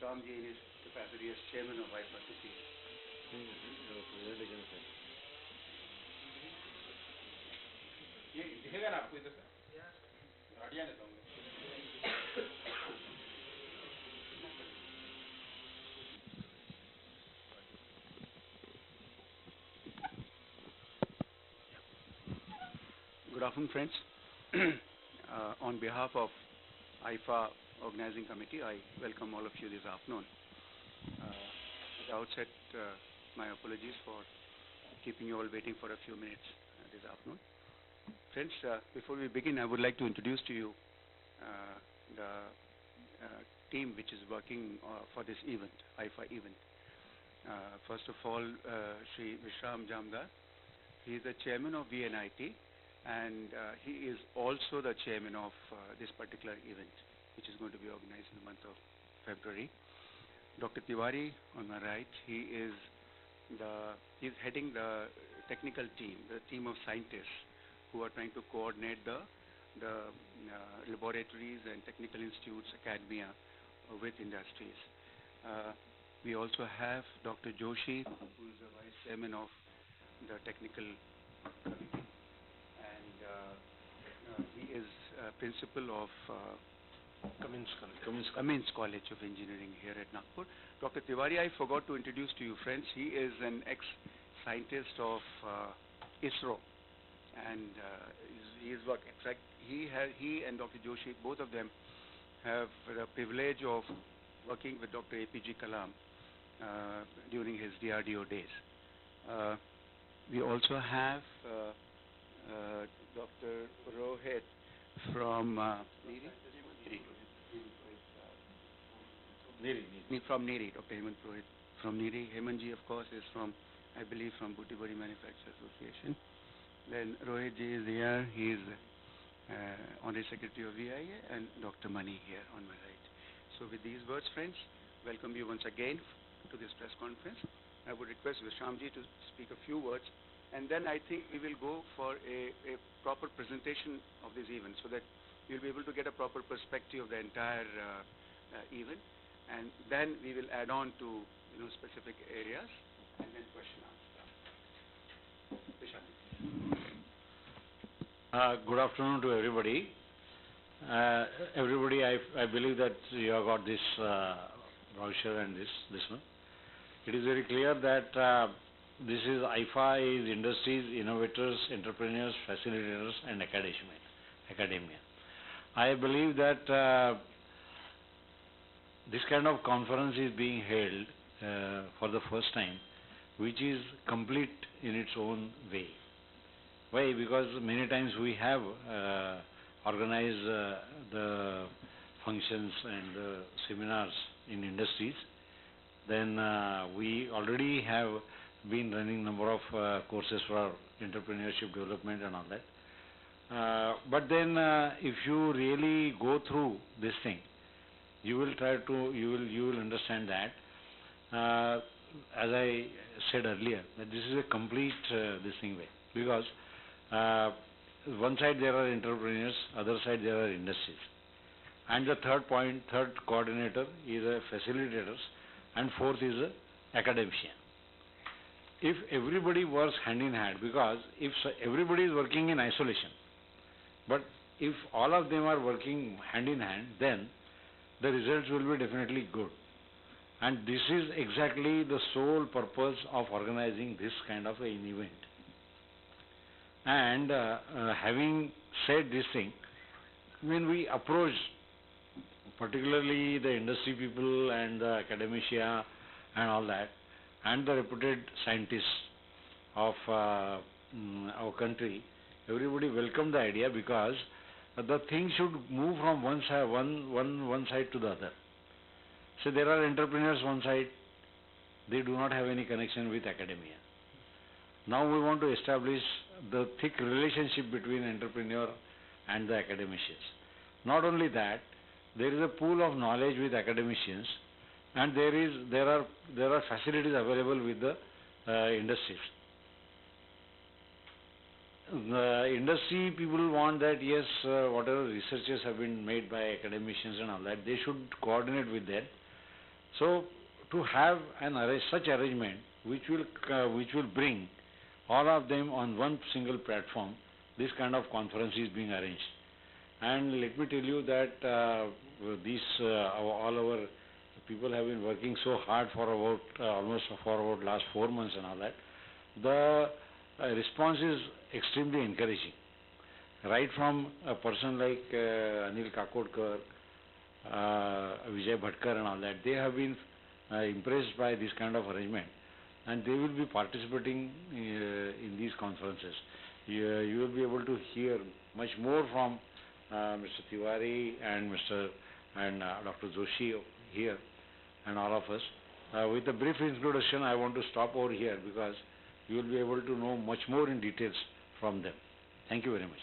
Vishramji in his capacity as chairman of IFA to speak. ये दिखेगा ना आपको इधर से? गाड़ियाँ लेता हूँ। Good afternoon, friends. On behalf of IFA Organizing Committee, I welcome all of you this afternoon. At the outset, my apologies for keeping you all waiting for a few minutes this afternoon. Friends, before we begin, I would like to introduce to you the team which is working for this event, IFA event. First of all, Shri Vishram Jamdar. He is the chairman of VNIT, and he is also the chairman of this particular event, which is going to be organized in the month of February. Dr. Tiwari, on my right, he is heading the technical team, the team of scientists who are trying to coordinate the laboratories and technical institutes, academia with industries. We also have Dr. Joshi, who is the vice chairman of the technical committee, and he is principal of Cummins College of Engineering here at Nagpur. Dr. Tiwari, I forgot to introduce to you, friends. He is an ex-scientist of ISRO, and he is working. In fact, he and Dr. Joshi, both of them, have the privilege of working with Dr. APJ Kalam during his DRDO days. We also have Dr. Rohit from from NIRI, Dr. Hemant Purohit from NIRI. Hemantji, of course, is from, I believe, from Butibari Manufacturers Association. Then Rohit ji is here. He is Honorary Secretary of VIA, and Dr. Mani here on my right. So with these words, friends, welcome you once again to this press conference. I would request Vishramji to speak a few words, and then I think we will go for a proper presentation of this event so that you'll be able to get a proper perspective of the entire event, and then we will add on to specific areas and then question answer. Vishramji. Good afternoon to everybody. Everybody, I believe that you have got this brochure and this one. It is very clear that this is IFA is industries, innovators, entrepreneurs, facilitators, and academia. I believe that this kind of conference is being held for the first time, which is complete in its own way. Why? Because many times we have organized the functions and the seminars in industries. Then we already have been running number of courses for entrepreneurship development and all that. But then if you really go through this thing, you will understand that as I said earlier, that this is a complete this thing way, because one side there are entrepreneurs, other side there are industries, and the third coordinator is a facilitators, and fourth is a academician. If everybody works hand in hand, because if everybody is working in isolation, but if all of them are working hand in hand, then the results will be definitely good. And this is exactly the sole purpose of organizing this kind of an event. And having said this thing, when we approach particularly the industry people and the academia and all that, and the reputed scientists of our country, everybody welcomed the idea, because the thing should move from one side to the other. So there are entrepreneurs one side, they do not have any connection with academia. Now we want to establish the thick relationship between entrepreneur and the academicians. Not only that, there is a pool of knowledge with academicians, and there are facilities available with the industries. The industry people want that, yes, whatever researches have been made by academicians and all that, they should coordinate with that, So to have such arrangement which will bring all of them on one single platform, this kind of conference is being arranged. And let me tell you that all our people have been working so hard for about almost for about last 4 months and all that. The response is extremely encouraging. Right from a person like Anil Kakodkar, Vijay Bhatkar and all that, they have been impressed by this kind of arrangement, and they will be participating in these conferences. You will be able to hear much more from Mr. Tiwari and Dr. Joshi here and all of us. With a brief introduction, I want to stop over here because you will be able to know much more in details from them. Thank you very much.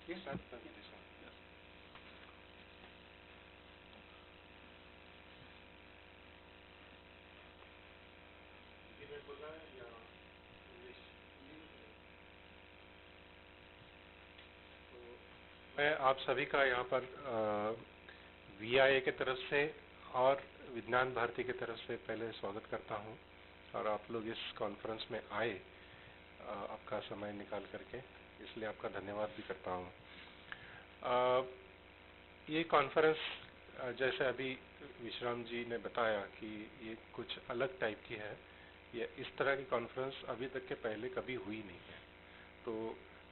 Yes, sir. मैं आप सभी का यहाँ पर VIA के तरफ से और विज्ञान भारती की तरफ से पहले स्वागत करता हूँ, और आप लोग इस कॉन्फ्रेंस में आए आपका समय निकाल करके, इसलिए आपका धन्यवाद भी करता हूँ। ये कॉन्फ्रेंस जैसे अभी विश्राम जी ने बताया कि ये कुछ अलग टाइप की है। ये इस तरह की कॉन्फ्रेंस अभी तक के पहले कभी हुई नहीं है। तो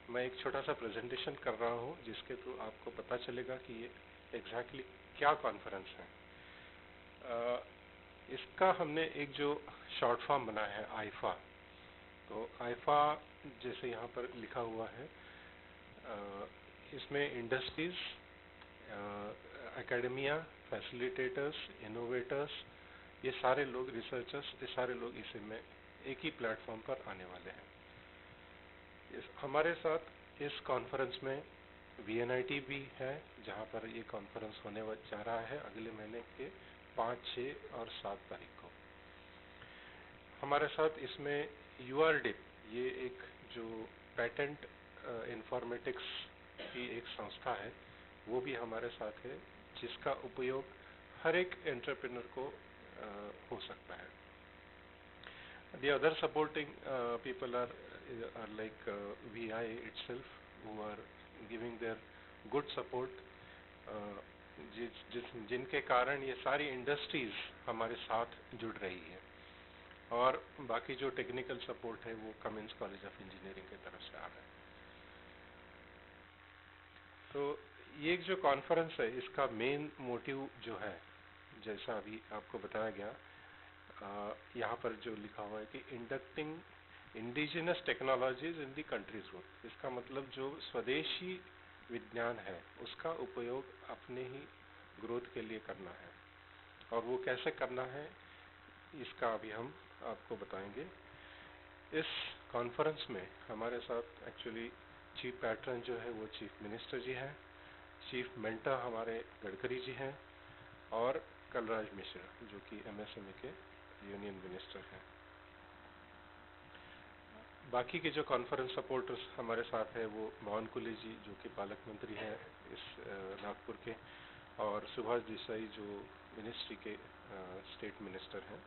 मैं एक छोटा सा प्रेजेंटेशन कर रहा हूँ जिसके थ्रू आपको पता चलेगा कि ये एग्जैक्टली क्या कॉन्फ्रेंस है। इसका हमने एक जो शॉर्ट फॉर्म बनाया है आईफा, तो आईफा जैसे यहाँ पर लिखा हुआ है, इसमें इंडस्ट्रीज, एकेडमिया, फैसिलिटेटर्स, इनोवेटर्स, ये सारे लोग, रिसर्चर्स, ये सारे लोग इसमें एक ही प्लेटफॉर्म पर आने वाले हैं। हमारे साथ इस कॉन्फ्रेंस में VNIT भी है, जहाँ पर ये कॉन्फ्रेंस होने जा रहा है अगले महीने के 5, 6 और 7 तारीख को। हमारे साथ इसमें URDIP, ये एक जो पैटेंट इंफॉर्मेटिक्स की एक संस्था है, वो भी हमारे साथ है, जिसका उपयोग हर एक एंटरप्रेन्योर को हो सकता है। The other supporting people are like VIA itself, who are giving their good support, जिनके कारण ये सारी इंडस्ट्रीज हमारे साथ जुड़ रही है। और बाकी जो टेक्निकल सपोर्ट है वो कमिंस कॉलेज ऑफ इंजीनियरिंग की तरफ से आ रहा है। तो ये जो कॉन्फ्रेंस है, इसका मेन मोटिव जो है, जैसा अभी आपको बताया गया, यहाँ पर जो लिखा हुआ है कि inducting indigenous technologies in the country's growth. इसका मतलब जो स्वदेशी विज्ञान है उसका उपयोग अपने ही ग्रोथ के लिए करना है, और वो कैसे करना है इसका अभी हम आपको बताएंगे। इस कॉन्फ्रेंस में हमारे साथ एक्चुअली चीफ पैट्रन जो है वो चीफ मिनिस्टर जी हैं, चीफ मेंटर हमारे गडकरी जी हैं, और कलराज मिश्रा जो कि MSME के यूनियन मिनिस्टर हैं। बाकी के जो कॉन्फ्रेंस सपोर्टर्स हमारे साथ है वो मोहन कुली जी जो कि पालक मंत्री हैं इस नागपुर के, और सुभाष देसाई जो मिनिस्ट्री के स्टेट मिनिस्टर हैं।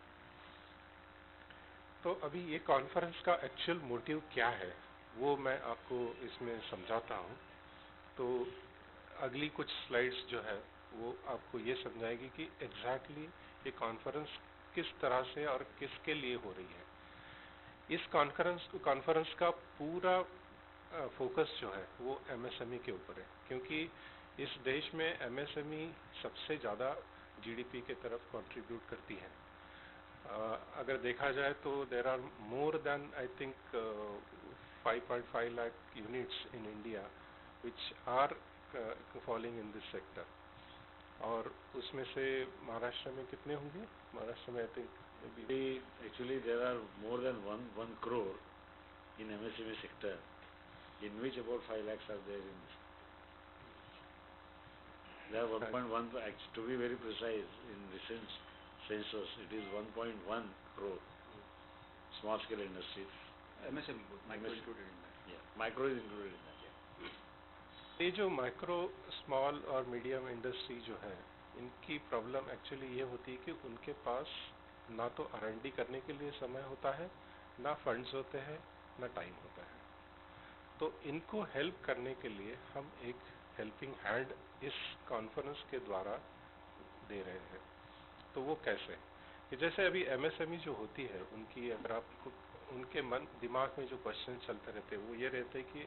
तो अभी ये कॉन्फ्रेंस का एक्चुअल मोटिव क्या है वो मैं आपको इसमें समझाता हूँ। तो अगली कुछ स्लाइड्स जो है वो आपको ये समझाएगी कि एग्जैक्टली ये कॉन्फ्रेंस किस तरह से और किसके लिए हो रही है। इस कॉन्फ्रेंस का पूरा फोकस जो है वो MSME के ऊपर है, क्योंकि इस देश में MSME सबसे ज़्यादा GDP के तरफ कंट्रीब्यूट करती है। अगर देखा जाए तो there are more than I think 5.5 lakh units in India which are falling in this sector, और उसमें से महाराष्ट्र में कितने होंगे? महाराष्ट्र में I think actually there are more than 1 crore in MSME sector, in which about 5 lakhs are there in this. There are 1.1, to be very precise, in recent census it is 1.1 crore small scale industries. MSME, micro included in that. Yeah, micro is included in that. Yeah. ये जो micro, small और medium industry जो है, इनकी problem actually ये होती है कि उनके पास ना तो R&D करने के लिए समय होता है, ना फंड्स होते हैं, ना टाइम होता है। तो इनको हेल्प करने के लिए हम एक हेल्पिंग हैंड इस कॉन्फ्रेंस के द्वारा दे रहे हैं। तो वो कैसे कि जैसे अभी MSME जो होती है, उनकी अगर आप उनके मन दिमाग में जो क्वेश्चन चलते रहते हैं वो ये रहते हैं कि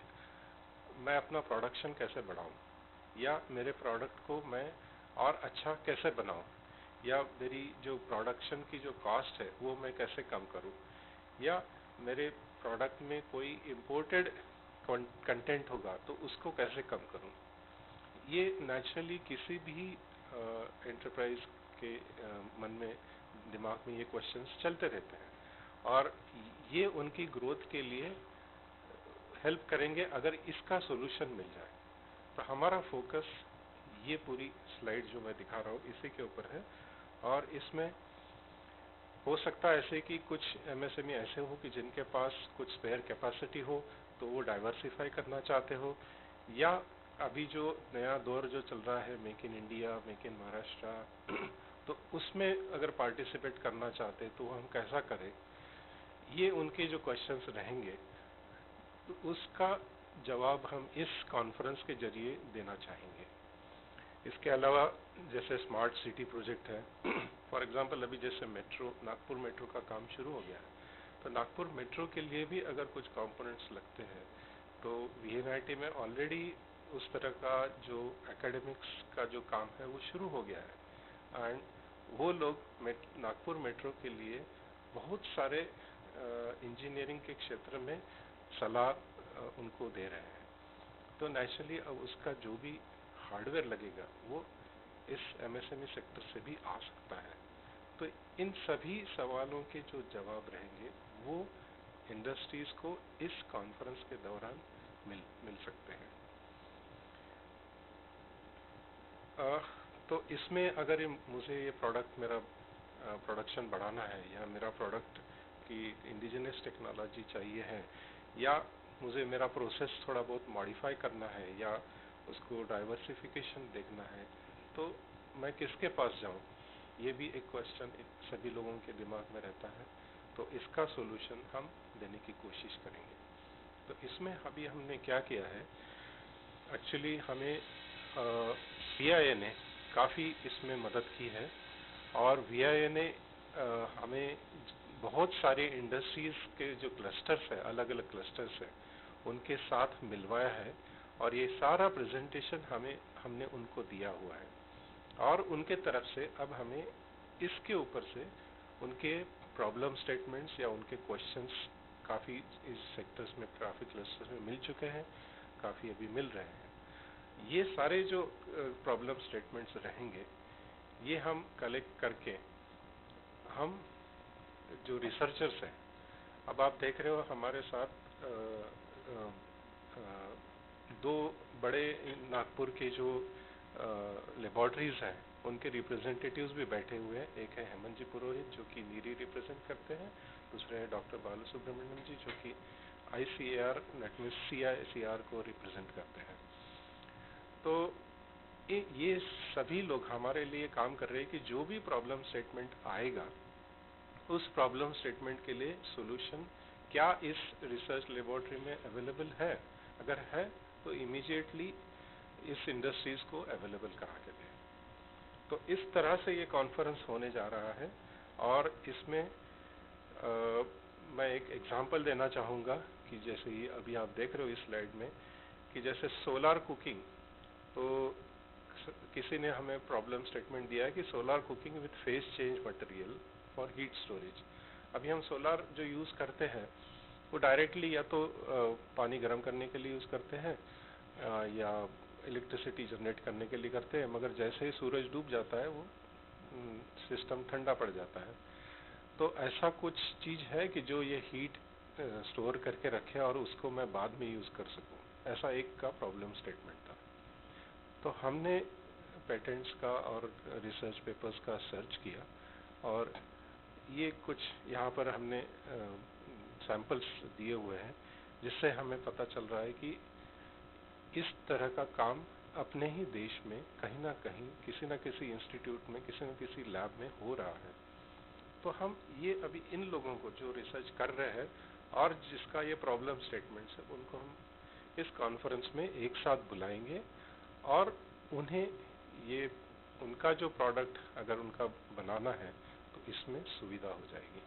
मैं अपना प्रोडक्शन कैसे बढ़ाऊं, या मेरे प्रोडक्ट को मैं और अच्छा कैसे बनाऊं, या मेरी जो प्रोडक्शन की जो कॉस्ट है वो मैं कैसे कम करूं, या मेरे प्रोडक्ट में कोई इम्पोर्टेड कंटेंट होगा तो उसको कैसे कम करूं। ये नेचुरली किसी भी एंटरप्राइज के मन में, दिमाग में ये क्वेश्चंस चलते रहते हैं, और ये उनकी ग्रोथ के लिए हेल्प करेंगे अगर इसका सॉल्यूशन मिल जाए। तो हमारा फोकस ये पूरी स्लाइड जो मैं दिखा रहा हूँ इसी के ऊपर है, और इसमें हो सकता है ऐसे कि कुछ MSME ऐसे हो कि जिनके पास कुछ स्पेयर कैपेसिटी हो, तो वो डाइवर्सिफाई करना चाहते हो, या अभी जो नया दौर जो चल रहा है make in India, make in Maharashtra, तो उसमें अगर पार्टिसिपेट करना चाहते तो हम कैसा करें, ये उनके जो क्वेश्चंस रहेंगे, तो उसका जवाब हम इस कॉन्फ्रेंस के जरिए देना चाहेंगे। इसके अलावा जैसे स्मार्ट सिटी प्रोजेक्ट है, फॉर एग्जांपल अभी जैसे मेट्रो, नागपुर मेट्रो का काम शुरू हो गया है, तो नागपुर मेट्रो के लिए भी अगर कुछ कंपोनेंट्स लगते हैं तो VNIT में ऑलरेडी उस तरह का जो एकेडमिक्स का जो काम है वो शुरू हो गया है, एंड वो लोग नागपुर मेट्रो के लिए बहुत सारे इंजीनियरिंग के क्षेत्र में सलाह उनको दे रहे हैं। तो नेचुरली अब उसका जो भी हार्डवेयर लगेगा वो इस MSME सेक्टर से भी आ सकता है। तो इन सभी सवालों के जो जवाब रहेंगे वो इंडस्ट्रीज को इस कॉन्फ्रेंस के दौरान मिल सकते हैं। तो इसमें अगर मुझे ये प्रोडक्ट, मेरा प्रोडक्शन बढ़ाना है, या मेरा प्रोडक्ट की इंडिजिनस टेक्नोलॉजी चाहिए है, या मुझे मेरा प्रोसेस थोड़ा बहुत मॉडिफाई करना है, या उसको डाइवर्सिफिकेशन देखना है, तो मैं किसके पास जाऊं, ये भी एक क्वेश्चन सभी लोगों के दिमाग में रहता है। तो इसका सॉल्यूशन हम देने की कोशिश करेंगे। तो इसमें अभी हमने क्या किया है, एक्चुअली हमें VIA ने काफ़ी इसमें मदद की है, और VIA ने हमें बहुत सारे इंडस्ट्रीज के जो क्लस्टर्स है, अलग अलग क्लस्टर्स है, उनके साथ मिलवाया है, और ये सारा प्रेजेंटेशन हमने उनको दिया हुआ है, और उनके तरफ से अब हमें इसके ऊपर से उनके प्रॉब्लम स्टेटमेंट्स या उनके क्वेश्चंस काफ़ी इस सेक्टर्स में, काफ़ी क्लस्टर्स में मिल चुके हैं, काफ़ी अभी मिल रहे हैं। ये सारे जो प्रॉब्लम स्टेटमेंट्स रहेंगे ये हम कलेक्ट करके हम जो रिसर्चर्स हैं, अब आप देख रहे हो हमारे साथ दो बड़े नागपुर के जो लेबॉर्ट्रीज हैं उनके रिप्रेजेंटेटिव्स भी बैठे हुए हैं। एक है हेमंत जी पुरोहित जो कि नीरी रिप्रेजेंट करते हैं, दूसरे हैं डॉक्टर बालू सुब्रमण्यम जी जो कि ICAR CICR को रिप्रेजेंट करते हैं। तो ये सभी लोग हमारे लिए काम कर रहे हैं कि जो भी प्रॉब्लम स्टेटमेंट आएगा उस प्रॉब्लम स्टेटमेंट के लिए सॉल्यूशन क्या इस रिसर्च लेबोरेटरी में अवेलेबल है, अगर है तो इमीडिएटली इस इंडस्ट्रीज को अवेलेबल करा के दें। तो इस तरह से ये कॉन्फ्रेंस होने जा रहा है, और इसमें मैं एक एग्जांपल देना चाहूँगा कि जैसे ये अभी आप देख रहे हो इस स्लाइड में कि जैसे सोलर कुकिंग, तो किसी ने हमें प्रॉब्लम स्टेटमेंट दिया है कि solar cooking with phase change material for heat storage. अभी हम सोलर जो यूज़ करते हैं वो डायरेक्टली या तो पानी गर्म करने के लिए यूज़ करते हैं या इलेक्ट्रिसिटी जनरेट करने के लिए करते हैं, मगर जैसे ही सूरज डूब जाता है वो सिस्टम ठंडा पड़ जाता है। तो ऐसा कुछ चीज़ है कि जो ये हीट स्टोर करके रखे और उसको मैं बाद में यूज़ कर सकूं, ऐसा एक का प्रॉब्लम स्टेटमेंट था। तो हमने पेटेंट्स का और रिसर्च पेपर्स का सर्च किया, और ये कुछ यहाँ पर हमने सैंपल्स दिए हुए हैं जिससे हमें पता चल रहा है कि इस तरह का काम अपने ही देश में कहीं ना कहीं किसी न किसी इंस्टीट्यूट में, किसी न किसी लैब में हो रहा है। तो हम ये अभी इन लोगों को जो रिसर्च कर रहे हैं और जिसका ये प्रॉब्लम स्टेटमेंट्स है, उनको हम इस कॉन्फ्रेंस में एक साथ बुलाएंगे और उन्हें ये उनका जो प्रोडक्ट अगर उनका बनाना है तो इसमें सुविधा हो जाएगी।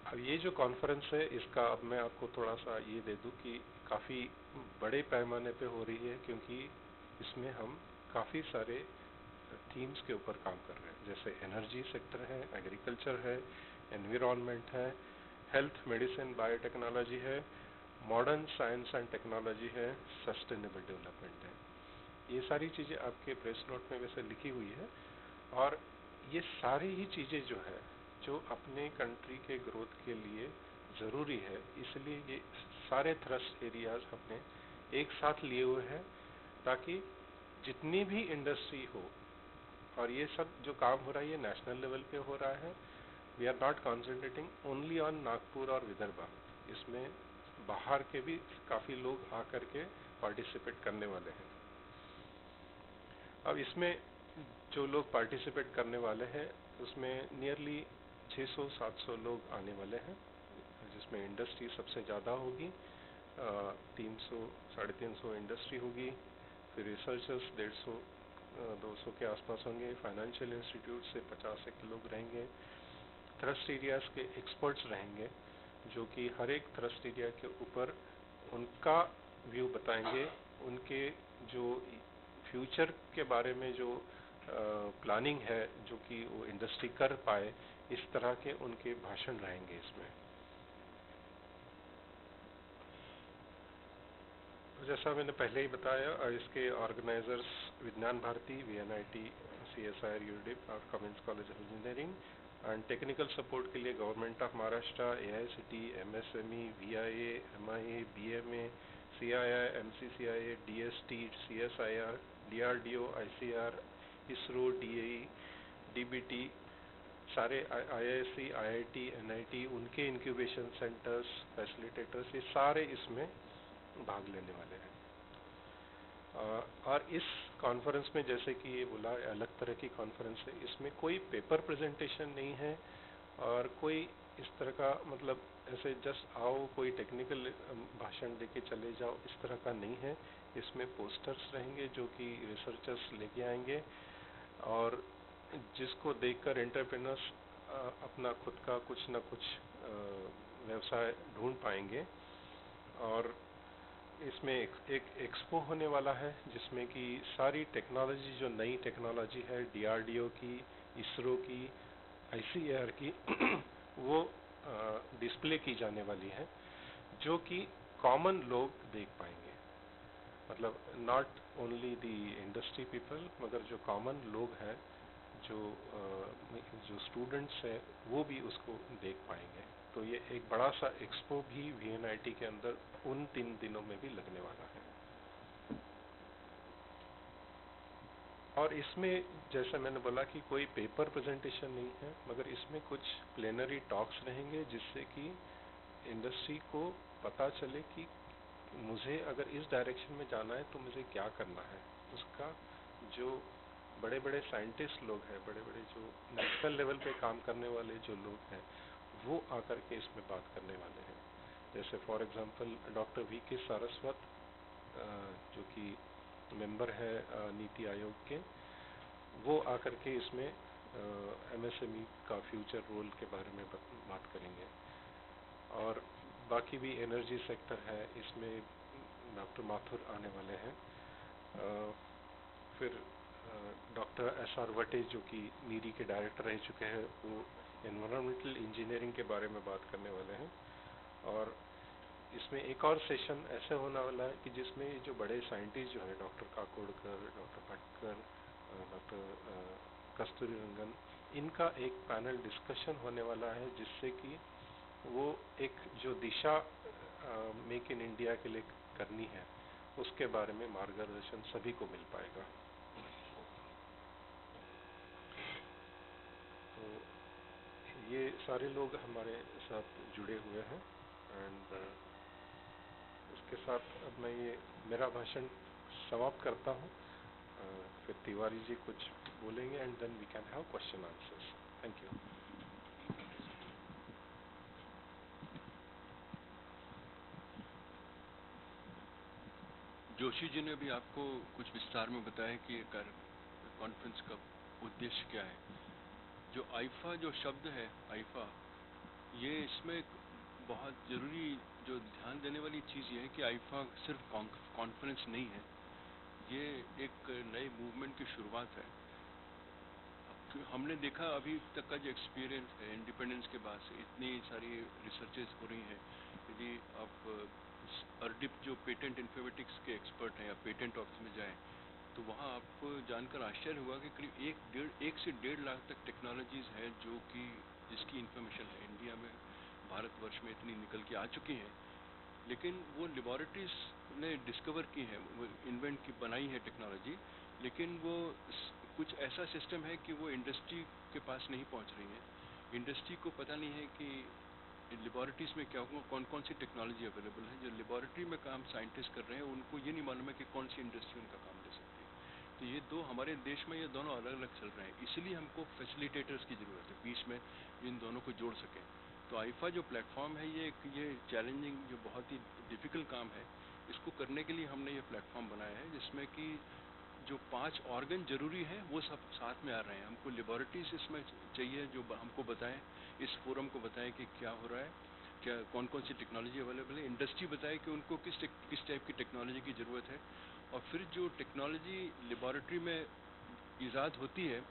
अब ये जो कॉन्फ्रेंस है इसका अब मैं आपको थोड़ा सा ये दे दूं कि काफ़ी बड़े पैमाने पे हो रही है, क्योंकि इसमें हम काफ़ी सारे थीम्स के ऊपर काम कर रहे हैं, जैसे एनर्जी सेक्टर है, एग्रीकल्चर है, एनवायरनमेंट है, हेल्थ, मेडिसिन, बायोटेक्नोलॉजी है, मॉडर्न साइंस एंड टेक्नोलॉजी है, सस्टेनेबल डेवलपमेंट है। ये सारी चीज़ें आपके प्रेस नोट में वैसे लिखी हुई है, और ये सारी ही चीज़ें जो है जो अपने कंट्री के ग्रोथ के लिए ज़रूरी है, इसलिए ये सारे थ्रस्ट एरियाज हमने एक साथ लिए हुए हैं, ताकि जितनी भी इंडस्ट्री हो, और ये सब जो काम हो रहा है ये नेशनल लेवल पे हो रहा है। We are not concentrating only on Nagpur और विदर्भा, इसमें बाहर के भी काफ़ी लोग आकर के पार्टिसिपेट करने वाले हैं। अब इसमें जो लोग पार्टिसिपेट करने वाले हैं उसमें नियरली 600-700 लोग आने वाले हैं, जिसमें इंडस्ट्री सबसे ज़्यादा होगी, 300-350 इंडस्ट्री होगी, फिर रिसर्चर्स 150-200 के आसपास होंगे, फाइनेंशियल इंस्टीट्यूट से 50 लोग रहेंगे, थ्रस्ट एरियाज के एक्सपर्ट्स रहेंगे जो कि हर एक थ्रस्ट एरिया के ऊपर उनका व्यू बताएंगे, उनके जो फ्यूचर के बारे में जो प्लानिंग है जो कि वो इंडस्ट्री कर पाए, इस तरह के उनके भाषण रहेंगे इसमें। जैसा मैंने पहले ही बताया, इसके ऑर्गेनाइजर्स विज्ञान भारती, VNIT, CSIR, UDIP और Commons college of engineering, and technical support के लिए government of Maharashtra, AICT, MSME, VIA, MIA, BMA, CII, MCCIA, DST, CSIR, DRDO, ICR, ISRO, DAE, DBT, सारे IISc, IIT, NIT, उनके इंक्यूबेशन सेंटर्स, फैसिलिटेटर्स, ये सारे इसमें भाग लेने वाले हैं। और इस कॉन्फ्रेंस में, जैसे कि ये बोला, अलग तरह की कॉन्फ्रेंस है, इसमें कोई पेपर प्रेजेंटेशन नहीं है और कोई इस तरह का मतलब ऐसे जस्ट आओ कोई टेक्निकल भाषण देके चले जाओ, इस तरह का नहीं है। इसमें पोस्टर्स रहेंगे जो कि रिसर्चर्स लेके आएंगे और जिसको देखकर एंटरप्रेन्योर्स अपना खुद का कुछ न कुछ व्यवसाय ढूंढ पाएंगे। और इसमें एक एक्सपो होने वाला है जिसमें कि सारी टेक्नोलॉजी, जो नई टेक्नोलॉजी है DRDO की, ISRO की, ICAR की वो डिस्प्ले की जाने वाली है, जो कि कॉमन लोग देख पाएंगे। मतलब not only the industry people, मगर जो कॉमन लोग हैं, जो स्टूडेंट्स हैं, वो भी उसको देख पाएंगे। तो ये एक बड़ा सा एक्सपो भी VNIT के अंदर उन 3 दिनों में भी लगने वाला है। और इसमें जैसा मैंने बोला कि कोई पेपर प्रेजेंटेशन नहीं है, मगर इसमें कुछ प्लेनरी टॉक्स रहेंगे जिससे कि इंडस्ट्री को पता चले कि मुझे अगर इस डायरेक्शन में जाना है तो मुझे क्या करना है। उसका जो बड़े बड़े साइंटिस्ट लोग हैं, बड़े बड़े जो नेशनल लेवल पे काम करने वाले जो लोग हैं, वो आकर के इसमें बात करने वाले हैं। जैसे for example doctor VK Saraswat, जो कि मेंबर है नीति आयोग के, वो आकर के इसमें MSME का फ्यूचर रोल के बारे में बात करेंगे। और बाकी भी एनर्जी सेक्टर है, इसमें डॉक्टर माथुर आने वाले हैं। फिर डॉक्टर SR वटे, जो कि नीरी के डायरेक्टर रह चुके हैं, वो एनवायरमेंटल इंजीनियरिंग के बारे में बात करने वाले हैं। और इसमें एक और सेशन ऐसे होने वाला है कि जिसमें जो बड़े साइंटिस्ट जो है, doctor Kakodkar, doctor Bhatkar, doctor Kasturi Rangan, इनका एक पैनल डिस्कशन होने वाला है, जिससे कि वो एक जो दिशा मेक इन इंडिया के लिए करनी है, उसके बारे में मार्गदर्शन सभी को मिल पाएगा। तो ये सारे लोग हमारे साथ जुड़े हुए हैं एंड उसके साथ अब मैं ये मेरा भाषण समाप्त करता हूँ। फिर तिवारी जी कुछ बोलेंगे and then we can have question answers. Thank you. Joshi ji ने भी आपको कुछ विस्तार में बताया कि कॉन्फ्रेंस का उद्देश्य क्या है। जो आईफा जो शब्द है आईफा, ये इसमें बहुत ज़रूरी जो ध्यान देने वाली चीज़ ये है कि आईफा सिर्फ कॉन्फ्रेंस नहीं है, ये एक नए मूवमेंट की शुरुआत है। हमने देखा अभी तक का जो एक्सपीरियंस है इंडिपेंडेंस के बाद से इतनी सारी रिसर्चेस हो रही हैं। यदि आप अर्डिप जो पेटेंट इन्फॉर्मेटिक्स के एक्सपर्ट हैं या पेटेंट ऑफिस में जाएं तो वहाँ आपको जानकर आश्चर्य हुआ कि करीब 1 से 1.5 लाख तक टेक्नोलॉजीज़ हैं जो कि जिसकी इंफॉर्मेशन है इंडिया में, भारतवर्ष में इतनी निकल के आ चुकी हैं, लेकिन वो लेबॉरेटरीज ने डिस्कवर की हैं, वो इन्वेंट की बनाई है टेक्नोलॉजी, लेकिन वो कुछ ऐसा सिस्टम है कि वो इंडस्ट्री के पास नहीं पहुंच रही है। इंडस्ट्री को पता नहीं है कि लेबॉरेटरीज में क्या कौन कौन सी टेक्नोलॉजी अवेलेबल है। जो लेबॉरेटरी में काम साइंटिस्ट कर रहे हैं उनको ये नहीं मालूम है कि कौन सी इंडस्ट्री उनका काम ले सकती है। तो ये दो हमारे देश में ये दोनों अलग अलग चल रहे हैं, इसलिए हमको फैसिलिटेटर्स की ज़रूरत है बीच में इन दोनों को जोड़ सकें। तो आईफा जो प्लेटफॉर्म है ये चैलेंजिंग जो बहुत ही डिफ़िकल्ट काम है, इसको करने के लिए हमने ये प्लेटफॉर्म बनाया है जिसमें कि जो 5 ऑर्गन जरूरी हैं वो सब साथ में आ रहे हैं। हमको लेबॉरेटरीज इसमें चाहिए जो हमको बताएं, इस फोरम को बताएं कि क्या हो रहा है, क्या कौन कौन सी टेक्नोलॉजी अवेलेबल है। इंडस्ट्री बताए कि उनको किस टाइप की टेक्नोलॉजी की ज़रूरत है। और फिर जो टेक्नोलॉजी लेबॉरेटरी में ईजाद होती है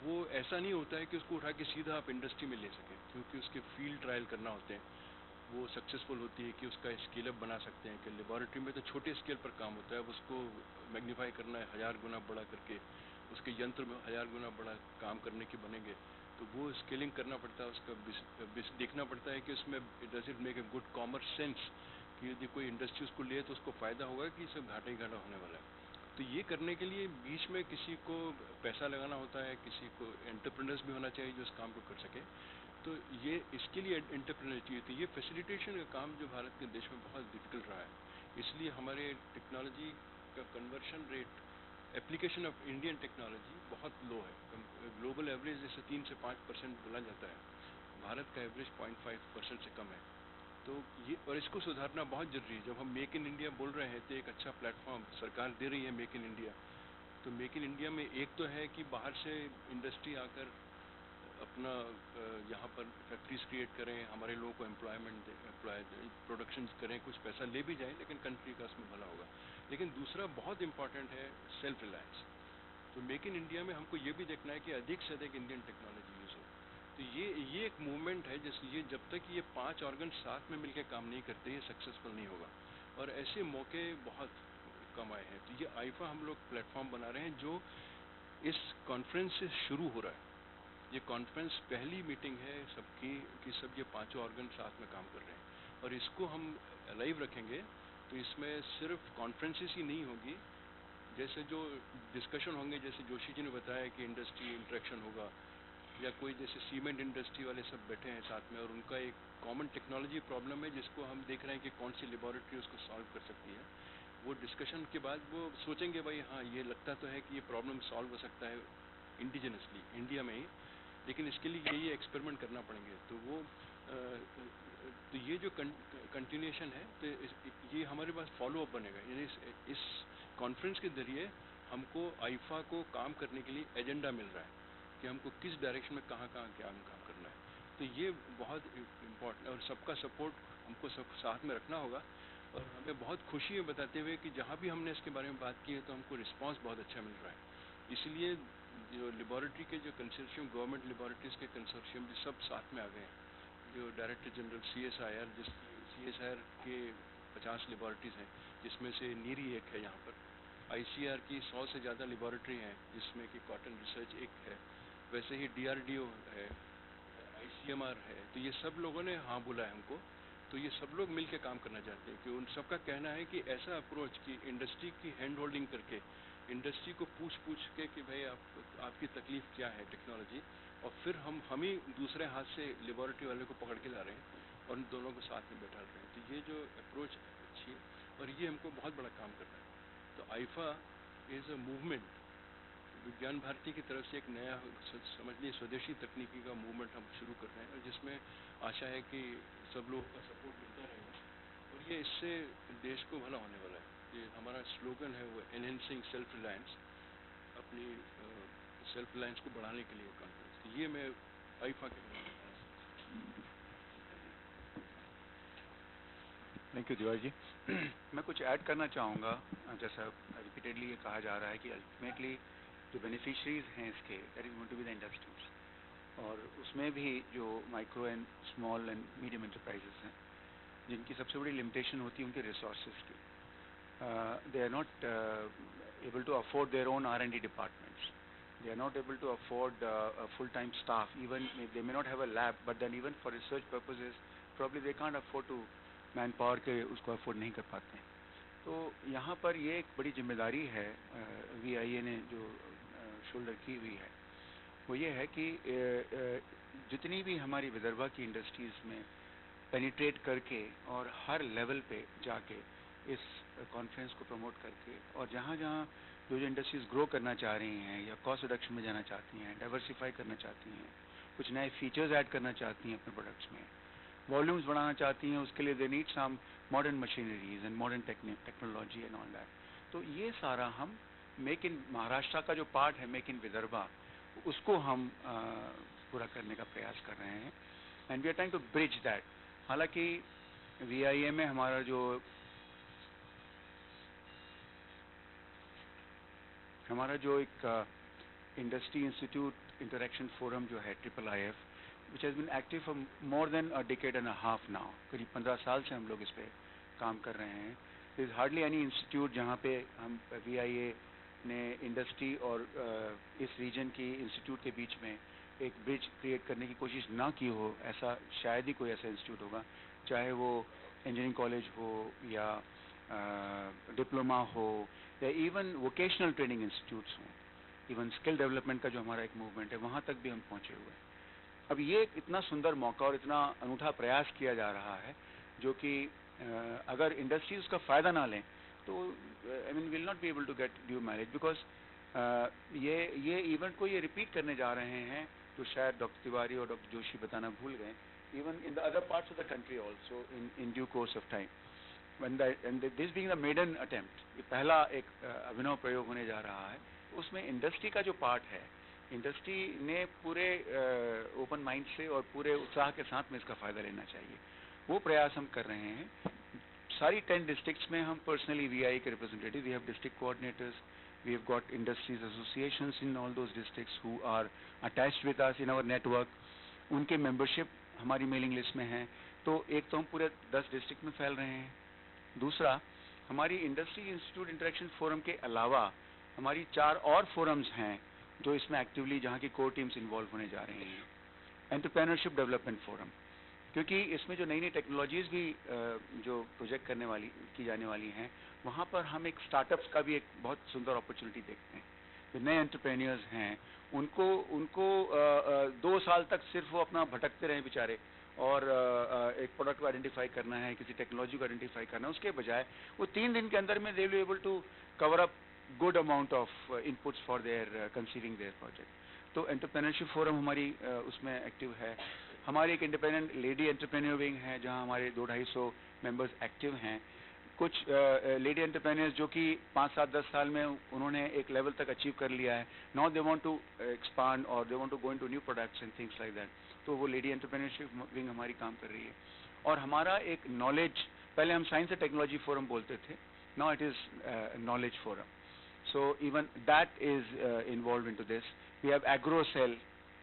वो ऐसा नहीं होता है कि उसको उठा के सीधा आप इंडस्ट्री में ले सकें, क्योंकि उसके फील्ड ट्रायल करना होते हैं। वो सक्सेसफुल होती है कि उसका स्केल अप बना सकते हैं कि लेबॉरेटरी में तो छोटे स्केल पर काम होता है, अब उसको मैग्नीफाई करना है 1000 गुना बड़ा करके, उसके यंत्र में 1000 गुना बड़ा काम करने के बनेंगे, तो वो स्केलिंग करना पड़ता है। उसका देखना पड़ता है कि उसमें does it make a good commerce sense, कि यदि कोई इंडस्ट्री उसको ले तो उसको फ़ायदा होगा कि सब घाटा ही घाटा होने वाला है। तो ये करने के लिए बीच में किसी को पैसा लगाना होता है, किसी को एंटरप्रेन्योर्स भी होना चाहिए जो इस काम को कर सके। तो ये इसके लिए एंटरप्रेन्योर चाहिए। तो ये फैसिलिटेशन का काम जो भारत के देश में बहुत डिफिकल्ट रहा है, इसलिए हमारे टेक्नोलॉजी का conversion rate, application of Indian technology बहुत लो है। ग्लोबल एवरेज जैसे 3 से 5% बोला जाता है, भारत का एवरेज 0.5% से कम है। तो ये और इसको सुधारना बहुत जरूरी है। जब हम मेक इन इंडिया बोल रहे हैं तो एक अच्छा प्लेटफॉर्म सरकार दे रही है मेक इन इंडिया। तो मेक इन इंडिया में एक तो है कि बाहर से इंडस्ट्री आकर अपना यहाँ पर फैक्ट्रीज क्रिएट करें, हमारे लोगों को एम्प्लॉयमेंट प्रोडक्शन करें, कुछ पैसा ले भी जाएं, लेकिन कंट्री का उसमें भला होगा। लेकिन दूसरा बहुत इंपॉर्टेंट है सेल्फ रिलायंस। तो मेक इन इंडिया में हमको ये भी देखना है कि अधिक से अधिक इंडियन टेक्नोलॉजी यूज़ हो। तो ये एक मूवमेंट है जैसे ये जब तक ये 5 ऑर्गन साथ में मिलकर काम नहीं करते ये सक्सेसफुल नहीं होगा, और ऐसे मौके बहुत कम आए हैं। तो ये आईफा हम लोग प्लेटफॉर्म बना रहे हैं जो इस कॉन्फ्रेंस से शुरू हो रहा है। ये कॉन्फ्रेंस पहली मीटिंग है सबकी कि सब ये 5 ऑर्गन साथ में काम कर रहे हैं, और इसको हम लाइव रखेंगे। तो इसमें सिर्फ कॉन्फ्रेंसेस ही नहीं होगी, जैसे जो डिस्कशन होंगे, जैसे जोशी जी ने बताया कि इंडस्ट्री इंटरेक्शन होगा, या कोई जैसे सीमेंट इंडस्ट्री वाले सब बैठे हैं साथ में और उनका एक कॉमन टेक्नोलॉजी प्रॉब्लम है जिसको हम देख रहे हैं कि कौन सी लेबॉरेटरी उसको सॉल्व कर सकती है। वो डिस्कशन के बाद वो सोचेंगे भाई हाँ ये लगता तो है कि ये प्रॉब्लम सॉल्व हो सकता है इंडिजिनसली इंडिया में ही, लेकिन इसके लिए ये एक्सपेरिमेंट करना पड़ेंगे। तो वो तो ये जो कंटिन्यूएशन है, तो ये हमारे पास फॉलो अप बनेगा। यानी इस कॉन्फ्रेंस के जरिए हमको आईफा को काम करने के लिए एजेंडा मिल रहा है कि हमको किस डायरेक्शन में कहाँ कहाँ क्या काम करना है। तो ये बहुत इम्पोर्टेंट, और सबका सपोर्ट हमको सब साथ में रखना होगा। और हमें बहुत खुशी है बताते हुए कि जहाँ भी हमने इसके बारे में बात की है तो हमको रिस्पांस बहुत अच्छा मिल रहा है। इसलिए जो लेबॉरेटरी के जो कंसोर्शियम, गवर्नमेंट लेबॉरेटरीज के कंसोर्शियम भी सब साथ में आ गए हैं। जो डायरेक्टर जनरल CSIR, जिस CSIR के 50 लेबॉरेटरीज हैं जिसमें से नीरी एक है यहाँ पर। ICR की 100 से ज़्यादा लेबॉरेटरी हैं जिसमें कि कॉटन रिसर्च एक है, वैसे ही DRDO है, ICMR है। तो ये सब लोगों ने हाँ बोला है हमको। तो ये सब लोग मिलकर काम करना चाहते हैं कि उन सबका कहना है कि ऐसा अप्रोच कि इंडस्ट्री की हैंड होल्डिंग करके, इंडस्ट्री को पूछ के कि भाई आपकी तकलीफ क्या है टेक्नोलॉजी, और फिर हम ही दूसरे हाथ से लेबॉरेटरी वाले को पकड़ के ला रहे हैं और उन दोनों को साथ में बैठा रहे हैं। तो ये जो अप्रोच अच्छी है और ये हमको बहुत बड़ा काम करना है। तो आईफा इज़ अ मूवमेंट, विज्ञान भारती की तरफ से एक नया समझिए स्वदेशी तकनीकी का मूवमेंट हम शुरू कर रहे हैं, और जिसमें आशा है कि सब लोगों का सपोर्ट मिलता रहेगा और ये इससे देश को भला होने वाला है। ये हमारा स्लोगन है वो एनहेंसिंग सेल्फ रिलायंस, अपनी सेल्फ रिलायंस को बढ़ाने के लिए कॉन्फ्रेंस। तो ये मैं आईफा के बारे में थैंक यू तिवारी जी। मैं कुछ ऐड करना चाहूँगा। जैसा रिपीटेडली ये कहा जा रहा है कि अल्टीमेटली जो बेनिफिशरीज हैं इसके, that is going to be the industries, और उसमें भी जो micro and small and medium enterprises हैं, जिनकी सबसे बड़ी लिमिटेशन होती है उनके रिसोर्सेज की। They are not able to afford their own R&D departments, they are not able to afford a full-time staff. Even they may not have a lab, but then even for research purposes probably they can't afford to manpower के उसको afford नहीं कर पाते हैं। तो यहाँ पर ये एक बड़ी जिम्मेदारी है VIA ने जो शोल्डर की हुई है, वो ये है कि जितनी भी हमारी विदर्भा की इंडस्ट्रीज में पेनिट्रेट करके और हर लेवल पे जाके इस कॉन्फ्रेंस को प्रमोट करके, और जहाँ जहाँ जो इंडस्ट्रीज ग्रो करना चाह रही हैं या कॉस्ट रिडक्शन में जाना चाहती हैं, डाइवर्सिफाई करना चाहती हैं, कुछ नए फीचर्स ऐड करना चाहती हैं अपने प्रोडक्ट्स में, वॉल्यूम्स बढ़ाना चाहती हैं, उसके लिए they need some modern machineries and modern technology and all that. तो ये सारा हम मेक इन महाराष्ट्र का जो पार्ट है मेक इन विदर्भा, उसको हम पूरा करने का प्रयास कर रहे हैं, and we are trying to bridge that. हालांकि VIA में हमारा जो एक इंडस्ट्री इंस्टीट्यूट इंटरेक्शन फोरम जो है IIIF, which has been active for more than a decade and a half now, करीब 15 साल से हम लोग इस पे काम कर रहे हैं। There is hardly any institute जहाँ पे हम VIA ने इंडस्ट्री और इस रीजन की इंस्टीट्यूट के बीच में एक ब्रिज क्रिएट करने की कोशिश ना की हो। ऐसा शायद ही कोई ऐसा इंस्टीट्यूट होगा, चाहे वो इंजीनियरिंग कॉलेज हो या डिप्लोमा हो या इवन वोकेशनल ट्रेनिंग इंस्टीट्यूट्स हों, इवन स्किल डेवलपमेंट का जो हमारा एक मूवमेंट है वहाँ तक भी हम पहुँचे हुए हैं। अब ये एक इतना सुंदर मौका और इतना अनूठा प्रयास किया जा रहा है जो कि अगर इंडस्ट्री उसका फ़ायदा ना लें तो I mean will not be able to get due manage, because ये इवेंट को ये रिपीट करने जा रहे हैं तो शायद डॉक्टर तिवारी और डॉक्टर जोशी बताना भूल गए, even in the other parts of the country also in due course of time, and this being the maiden attempt, ये पहला एक अभिनव प्रयोग होने जा रहा है। उसमें इंडस्ट्री का जो पार्ट है, इंडस्ट्री ने पूरे ओपन माइंड से और पूरे उत्साह के साथ में इसका फ़ायदा लेना चाहिए, वो प्रयास हम कर रहे हैं। सारी 10 डिस्ट्रिक्ट्स में हम पर्सनली VIA के representative, we have district coordinators, we have got industries associations in all those districts who are attached with us in our network, उनके मेंबरशिप हमारी मेलिंग लिस्ट में है। तो एक तो हम पूरे 10 डिस्ट्रिक्ट में फैल रहे हैं, दूसरा हमारी इंडस्ट्री इंस्टीट्यूट इंटरेक्शन फोरम के अलावा हमारी 4 और फोरम्स हैं जो इसमें एक्टिवली जहाँ की कोर टीम्स इन्वॉल्व होने जा रही हैं। एंटरप्रेन्योरशिप डेवलपमेंट फोरम, क्योंकि इसमें जो नई नई टेक्नोलॉजीज़ भी जो प्रोजेक्ट की जाने वाली हैं, वहाँ पर हम एक स्टार्टअप्स का भी एक बहुत सुंदर अपॉर्चुनिटी देखते हैं। जो नए एंटरप्रेन्योर्स हैं उनको 2 साल तक सिर्फ वो अपना भटकते रहें बेचारे, और एक प्रोडक्ट को आइडेंटिफाई करना है, किसी टेक्नोलॉजी को आइडेंटिफाई करना है, उसके बजाय वो 3 दिन के अंदर में they will be able to cover up good amount of inputs for their conceiving their project. तो एंटरप्रेन्योरशिप फोरम हमारी उसमें एक्टिव है। हमारी एक इंडिपेंडेंट लेडी एंटरप्रेन्योर विंग है जहां हमारे 200-250 मेंबर्स एक्टिव हैं। कुछ लेडी एंटरप्रेन्योर्स जो कि 5, 7, 10 साल में उन्होंने एक लेवल तक अचीव कर लिया है, now they want to expand और they want to go into new products and things like that. तो वो लेडी एंटरप्रेन्योरशिप विंग हमारी काम कर रही है। और हमारा एक नॉलेज, पहले हम साइंस एंड टेक्नोलॉजी फोरम बोलते थे, now it is knowledge forum, so even that is involved into this. We have agro cell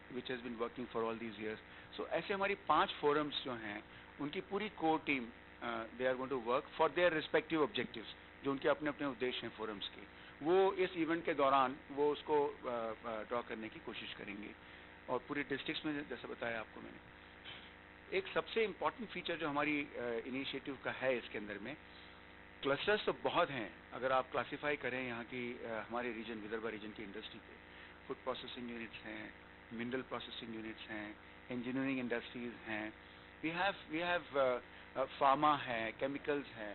which has been working for all these years. So ऐसे हमारी 5 forums जो हैं उनकी पूरी core team they are going to work for their respective objectives, जो उनके अपने अपने उद्देश्य हैं forums के, वो इस event के दौरान वो उसको ड्रॉ करने की कोशिश करेंगे। और पूरे डिस्ट्रिक्ट्स में जैसे बताया आपको मैंने, एक सबसे इम्पॉर्टेंट फीचर जो हमारी इनिशिएटिव का है इसके अंदर में, क्लस्टर्स तो बहुत हैं। अगर आप क्लासिफाई करें यहाँ की हमारे रीजन विदर्भा रीजन की इंडस्ट्री पे, फूड प्रोसेसिंग यूनिट्स हैं, मिनरल प्रोसेसिंग यूनिट्स हैं, इंजीनियरिंग इंडस्ट्रीज़ हैं, we have pharma है, chemicals है,